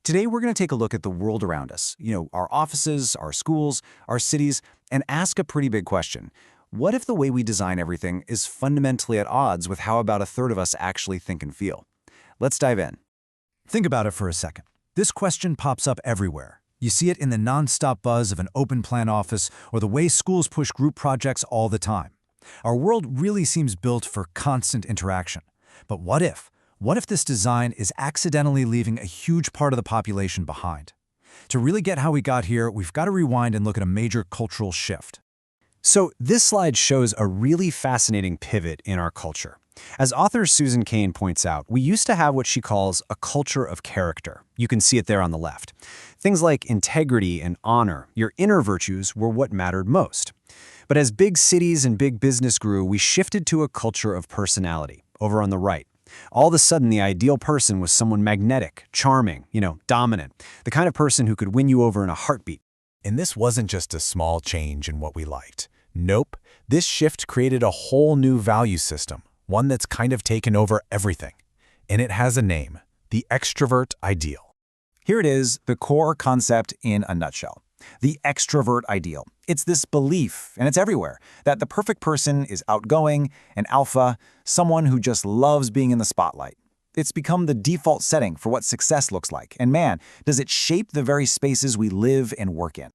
Today, we're going to take a look at the world around us, our offices, our schools, our cities, and ask a pretty big question. What if the way we design everything is fundamentally at odds with how about a third of us actually think and feel? Let's dive in. Think about it for a second. This question pops up everywhere. You see it in the nonstop buzz of an open plan office or the way schools push group projects all the time. Our world really seems built for constant interaction. But what if? What if this design is accidentally leaving a huge part of the population behind? To really get how we got here, we've got to rewind and look at a major cultural shift. So this slide shows a really fascinating pivot in our culture. As author Susan Cain points out, we used to have what she calls a culture of character. You can see it there on the left. Things like integrity and honor, your inner virtues, were what mattered most. But as big cities and big business grew, we shifted to a culture of personality, over on the right. All of a sudden, the ideal person was someone magnetic, charming, dominant, the kind of person who could win you over in a heartbeat. And this wasn't just a small change in what we liked. Nope, this shift created a whole new value system, one that's kind of taken over everything. And it has a name, the extrovert ideal. Here it is, the core concept in a nutshell. The extrovert ideal. It's this belief, and it's everywhere, that the perfect person is outgoing, an alpha, someone who just loves being in the spotlight. It's become the default setting for what success looks like, and man, does it shape the very spaces we live and work in.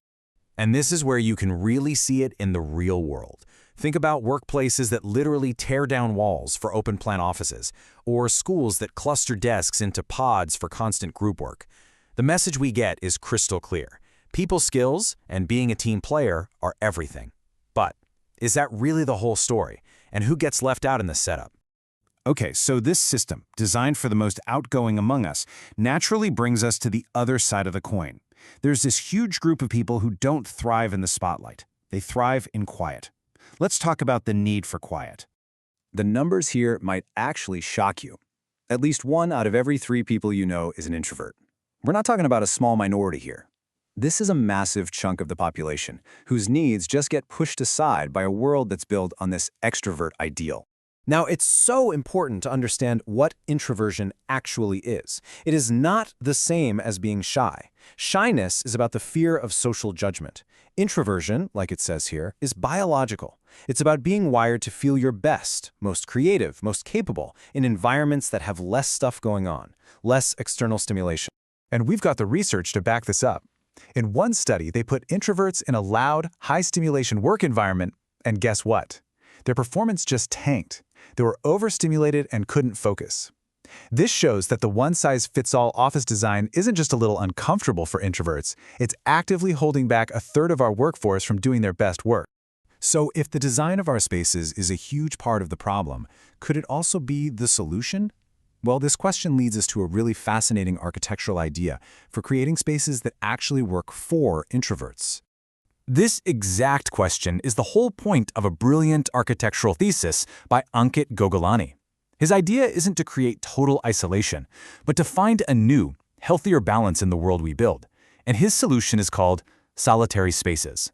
And this is where you can really see it in the real world. Think about workplaces that literally tear down walls for open plan offices, or schools that cluster desks into pods for constant group work. The message we get is crystal clear. People skills and being a team player are everything. But is that really the whole story? And who gets left out in the setup? Okay, so this system, designed for the most outgoing among us, naturally brings us to the other side of the coin. There's this huge group of people who don't thrive in the spotlight. They thrive in quiet. Let's talk about the need for quiet. The numbers here might actually shock you. At least 1 out of every 3 people you know is an introvert. We're not talking about a small minority here. This is a massive chunk of the population whose needs just get pushed aside by a world that's built on this extrovert ideal. Now, it's so important to understand what introversion actually is. It is not the same as being shy. Shyness is about the fear of social judgment. Introversion, like it says here, is biological. It's about being wired to feel your best, most creative, most capable in environments that have less stuff going on, less external stimulation. And we've got the research to back this up. In one study, they put introverts in a loud, high-stimulation work environment, and guess what? Their performance just tanked. They were overstimulated and couldn't focus. This shows that the one-size-fits-all office design isn't just a little uncomfortable for introverts, it's actively holding back a third of our workforce from doing their best work. So if the design of our spaces is a huge part of the problem, could it also be the solution? Well, this question leads us to a really fascinating architectural idea for creating spaces that actually work for introverts. This exact question is the whole point of a brilliant architectural thesis by Ankit Gogolani. His idea isn't to create total isolation, but to find a new, healthier balance in the world we build. And his solution is called solitary spaces.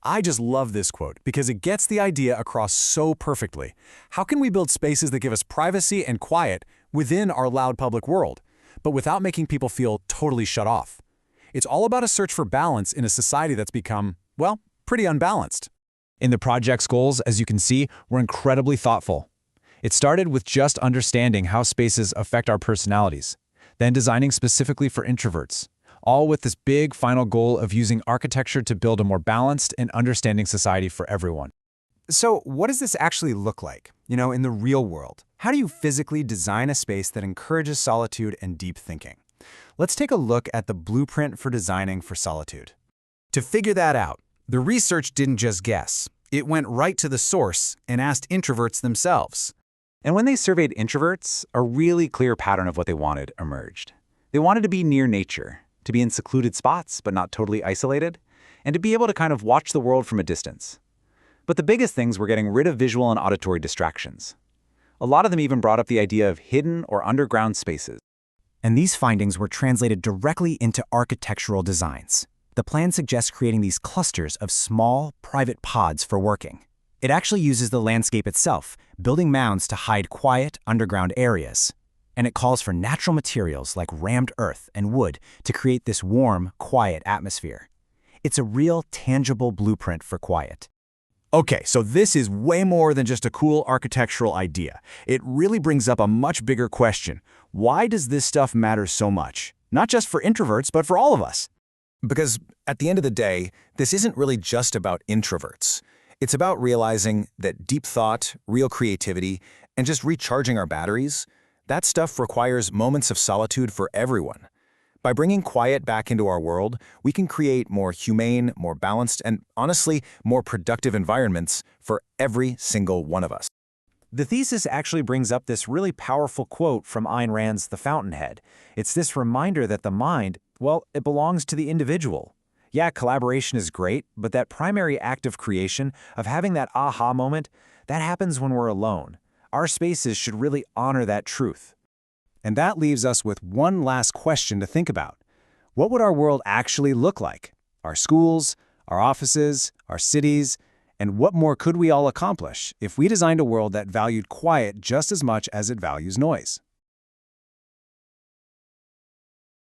I just love this quote because it gets the idea across so perfectly. How can we build spaces that give us privacy and quiet within our loud public world, but without making people feel totally shut off? It's all about a search for balance in a society that's become, well, pretty unbalanced. In the project's goals, as you can see, we're incredibly thoughtful. It started with just understanding how spaces affect our personalities, then designing specifically for introverts, all with this big final goal of using architecture to build a more balanced and understanding society for everyone. So what does this actually look like, in the real world? How do you physically design a space that encourages solitude and deep thinking? Let's take a look at the blueprint for designing for solitude. To figure that out, the research didn't just guess. It went right to the source and asked introverts themselves. And when they surveyed introverts, a really clear pattern of what they wanted emerged. They wanted to be near nature, to be in secluded spots but not totally isolated, and to be able to kind of watch the world from a distance. But the biggest things were getting rid of visual and auditory distractions. A lot of them even brought up the idea of hidden or underground spaces. And these findings were translated directly into architectural designs. The plan suggests creating these clusters of small, private pods for working. It actually uses the landscape itself, building mounds to hide quiet, underground areas. And it calls for natural materials like rammed earth and wood to create this warm, quiet atmosphere. It's a real, tangible blueprint for quiet. Okay, so this is way more than just a cool architectural idea. It really brings up a much bigger question. Why does this stuff matter so much? Not just for introverts, but for all of us. Because at the end of the day, this isn't really just about introverts. It's about realizing that deep thought, real creativity, and just recharging our batteries, that stuff requires moments of solitude for everyone. By bringing quiet back into our world, we can create more humane, more balanced, and honestly, more productive environments for every single one of us. The thesis actually brings up this really powerful quote from Ayn Rand's The Fountainhead. It's this reminder that the mind, well, it belongs to the individual. Yeah, collaboration is great, but that primary act of creation, of having that aha moment, that happens when we're alone. Our spaces should really honor that truth. And that leaves us with one last question to think about. What would our world actually look like? Our schools, our offices, our cities, and what more could we all accomplish if we designed a world that valued quiet just as much as it values noise?